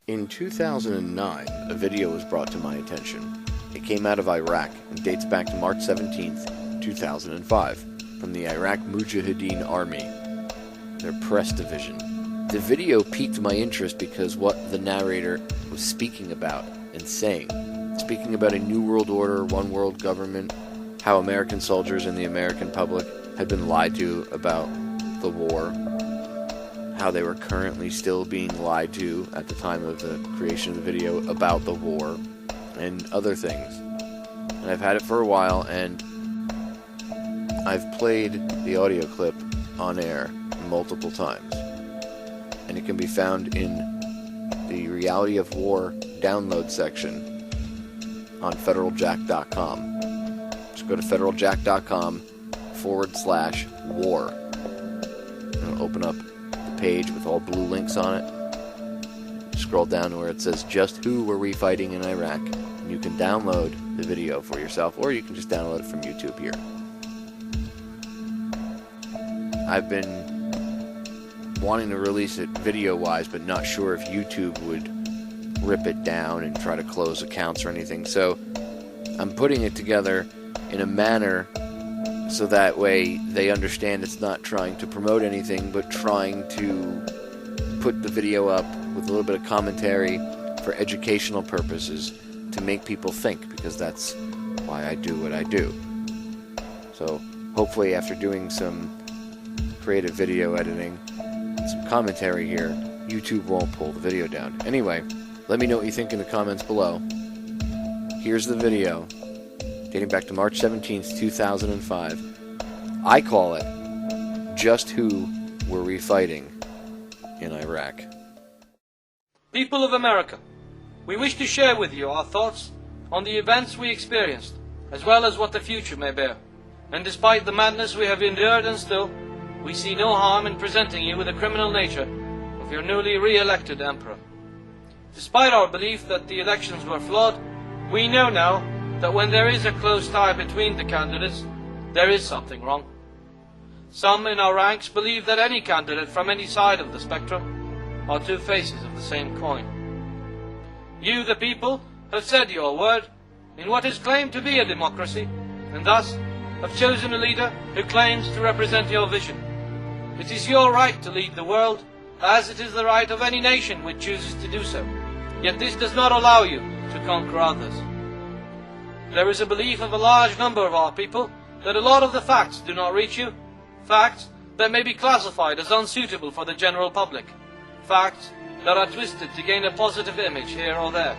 In 2009, a video was brought to my attention. It came out of Iraq and dates back to March 17, 2005, from the Iraq Mujahideen Army, their press division. The video piqued my interest because what the narrator was speaking about and saying. Speaking about a new world order, one world government, how American soldiers and the American public had been lied to about the war, how they were currently still being lied to at the time of the creation of the video about the war, and other things. And I've had it for a while, and I've played the audio clip on air multiple times. And it can be found in the Reality of War download section on federaljack.com. Just go to federaljack.com/war. It'll open up page with all blue links on it. Scroll down to where it says just who were we fighting in Iraq, and you can download the video for yourself, or you can just download it from YouTube here. I've been wanting to release it video wise, but not sure if YouTube would rip it down and try to close accounts or anything, so I'm putting it together in a manner so that way they understand it's not trying to promote anything, but trying to put the video up with a little bit of commentary for educational purposes to make people think, because that's why I do what I do. So hopefully after doing some creative video editing, some commentary here, YouTube won't pull the video down. Anyway, let me know what you think in the comments below. Here's the video, dating back to March 17th, 2005. I call it, Just Who Were We Fighting in Iraq? People of America, we wish to share with you our thoughts on the events we experienced, as well as what the future may bear. And despite the madness we have endured and still, we see no harm in presenting you with the criminal nature of your newly re-elected emperor. Despite our belief that the elections were flawed, we know now that when there is a close tie between the candidates, there is something wrong. Some in our ranks believe that any candidate from any side of the spectrum are two faces of the same coin. You, the people, have said your word in what is claimed to be a democracy, and thus have chosen a leader who claims to represent your vision. It is your right to lead the world, as it is the right of any nation which chooses to do so. Yet this does not allow you to conquer others. There is a belief of a large number of our people that a lot of the facts do not reach you, facts that may be classified as unsuitable for the general public, facts that are twisted to gain a positive image here or there.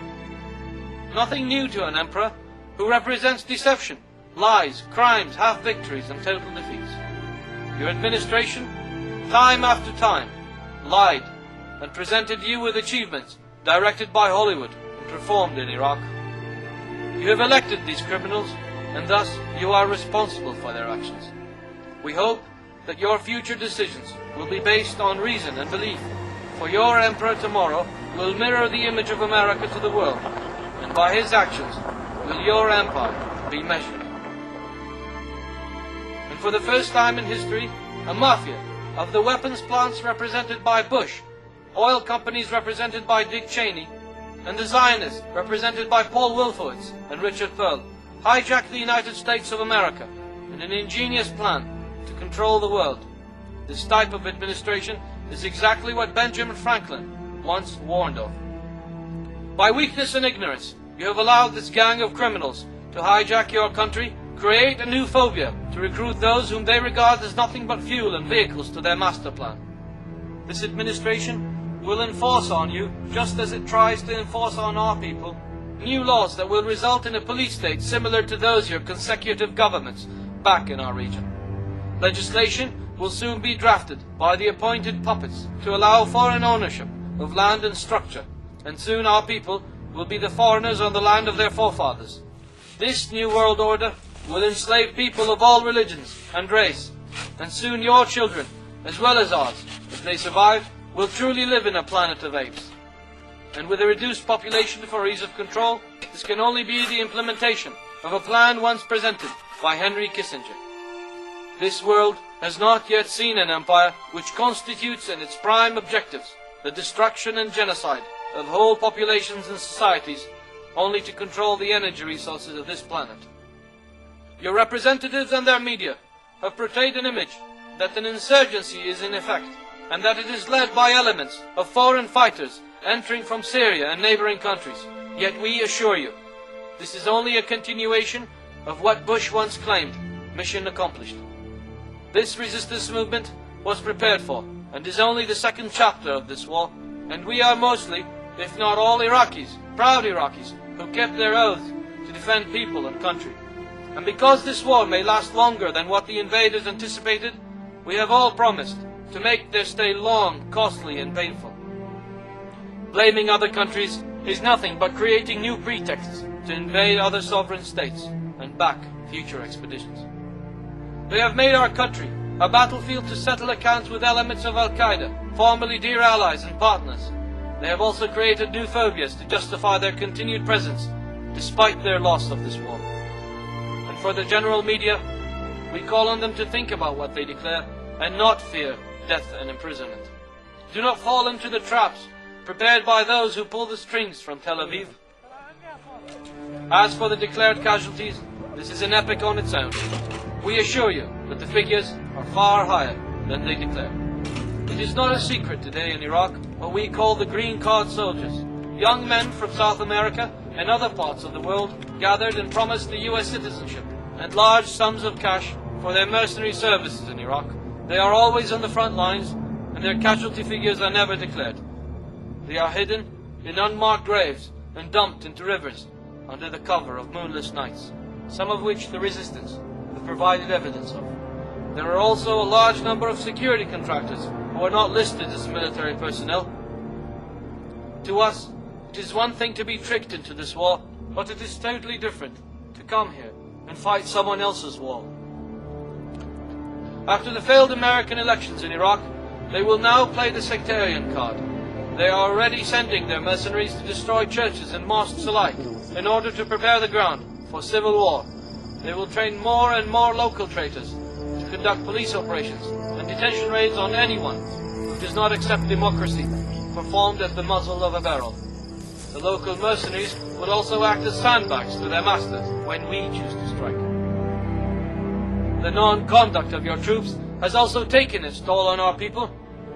Nothing new to an emperor who represents deception, lies, crimes, half-victories and total defeats. Your administration, time after time, lied and presented you with achievements directed by Hollywood and performed in Iraq. You have elected these criminals, and thus you are responsible for their actions. We hope that your future decisions will be based on reason and belief, for your emperor tomorrow will mirror the image of America to the world, and by his actions will your empire be measured. And for the first time in history, a mafia of the weapons plants represented by Bush, oil companies represented by Dick Cheney, and the Zionists represented by Paul Wolfowitz and Richard Pearl hijacked the United States of America in an ingenious plan to control the world. This type of administration is exactly what Benjamin Franklin once warned of. By weakness and ignorance, you have allowed this gang of criminals to hijack your country, create a new phobia to recruit those whom they regard as nothing but fuel and vehicles to their master plan. This administration will enforce on you, just as it tries to enforce on our people, new laws that will result in a police state similar to those of your consecutive governments back in our region. Legislation will soon be drafted by the appointed puppets to allow foreign ownership of land and structure, and soon our people will be the foreigners on the land of their forefathers. This new world order will enslave people of all religions and race, and soon your children, as well as ours, if they survive, will truly live in a planet of apes. And with a reduced population for ease of control, this can only be the implementation of a plan once presented by Henry Kissinger. This world has not yet seen an empire which constitutes in its prime objectives the destruction and genocide of whole populations and societies, only to control the energy resources of this planet. Your representatives and their media have portrayed an image that an insurgency is in effect, and that it is led by elements of foreign fighters entering from Syria and neighboring countries. Yet we assure you, this is only a continuation of what Bush once claimed, mission accomplished. This resistance movement was prepared for, and is only the second chapter of this war, and we are mostly, if not all Iraqis, proud Iraqis, who kept their oaths to defend people and country. And because this war may last longer than what the invaders anticipated, we have all promised to make their stay long, costly and painful. Blaming other countries is nothing but creating new pretexts to invade other sovereign states and back future expeditions. They have made our country a battlefield to settle accounts with elements of Al-Qaeda, formerly dear allies and partners. They have also created new phobias to justify their continued presence, despite their loss of this war. And for the general media, we call on them to think about what they declare, and not fear death and imprisonment. Do not fall into the traps prepared by those who pull the strings from Tel Aviv. As for the declared casualties, this is an epic on its own. We assure you that the figures are far higher than they declare. It is not a secret today in Iraq what we call the green card soldiers. Young men from South America and other parts of the world gathered and promised the US citizenship and large sums of cash for their mercenary services in Iraq. They are always on the front lines, and their casualty figures are never declared. They are hidden in unmarked graves and dumped into rivers under the cover of moonless nights, some of which the resistance have provided evidence of. There are also a large number of security contractors who are not listed as military personnel. To us, it is one thing to be tricked into this war, but it is totally different to come here and fight someone else's war. After the failed American elections in Iraq, they will now play the sectarian card. They are already sending their mercenaries to destroy churches and mosques alike in order to prepare the ground for civil war. They will train more and more local traitors to conduct police operations and detention raids on anyone who does not accept democracy performed at the muzzle of a barrel. The local mercenaries would also act as sandbags to their masters when we choose to strike. The non-conduct of your troops has also taken its toll on our people.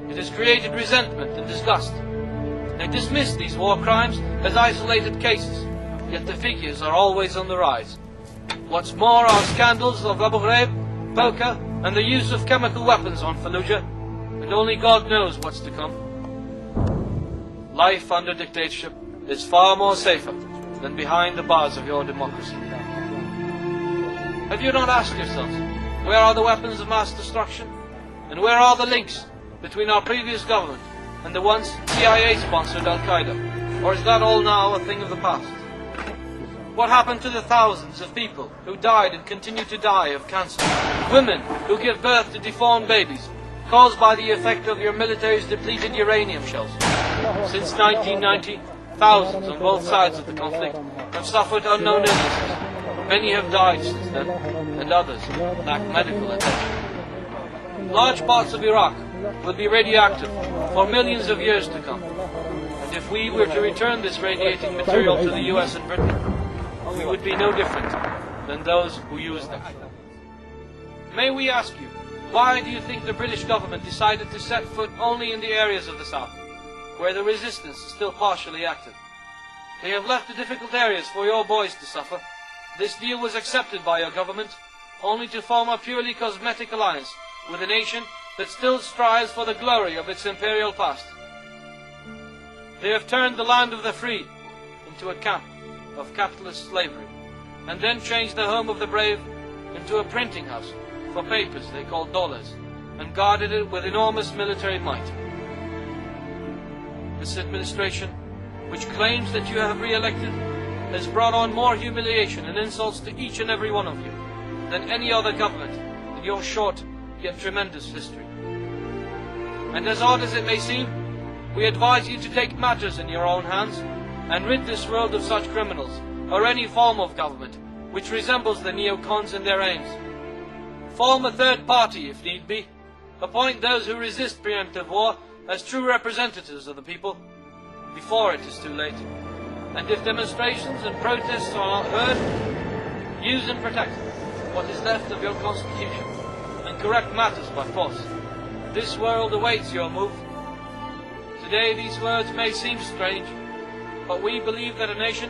It has created resentment and disgust. They dismiss these war crimes as isolated cases, yet the figures are always on the rise. What's more are scandals of Abu Ghraib, poker, and the use of chemical weapons on Fallujah, and only God knows what's to come. Life under dictatorship is far more safer than behind the bars of your democracy. Have you not asked yourselves, where are the weapons of mass destruction? And where are the links between our previous government and the once CIA-sponsored Al-Qaeda? Or is that all now a thing of the past? What happened to the thousands of people who died and continue to die of cancer? Women who give birth to deformed babies, caused by the effect of your military's depleted uranium shells. Since 1990, thousands on both sides of the conflict have suffered unknown illnesses. Many have died since then, and others lack medical attention. Large parts of Iraq will be radioactive for millions of years to come. And if we were to return this radiating material to the US and Britain, we would be no different than those who use them. May we ask you, why do you think the British government decided to set foot only in the areas of the south, where the resistance is still partially active? They have left the difficult areas for your boys to suffer. This deal was accepted by your government, only to form a purely cosmetic alliance with a nation that still strives for the glory of its imperial past. They have turned the land of the free into a camp of capitalist slavery, and then changed the home of the brave into a printing house for papers they call dollars, and guarded it with enormous military might. This administration, which claims that you have re-elected, has brought on more humiliation and insults to each and every one of you than any other government in your short yet tremendous history. And as odd as it may seem, we advise you to take matters in your own hands and rid this world of such criminals, or any form of government which resembles the neocons in their aims. Form a third party if need be. Appoint those who resist preemptive war as true representatives of the people. before it is too late. And if demonstrations and protests are not heard, use and protect what is left of your Constitution and correct matters by force. This world awaits your move. Today these words may seem strange, but we believe that a nation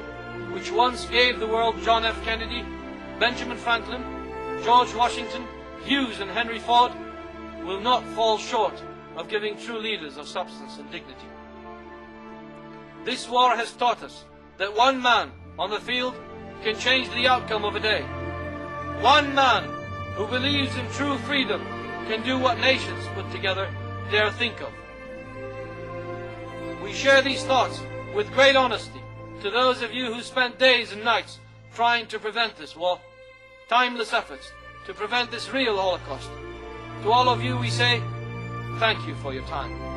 which once gave the world John F. Kennedy, Benjamin Franklin, George Washington, Hughes and Henry Ford will not fall short of giving true leaders of substance and dignity. This war has taught us that one man on the field can change the outcome of a day. One man who believes in true freedom can do what nations put together dare think of. We share these thoughts with great honesty to those of you who spent days and nights trying to prevent this war, timeless efforts to prevent this real Holocaust. To all of you we say, thank you for your time.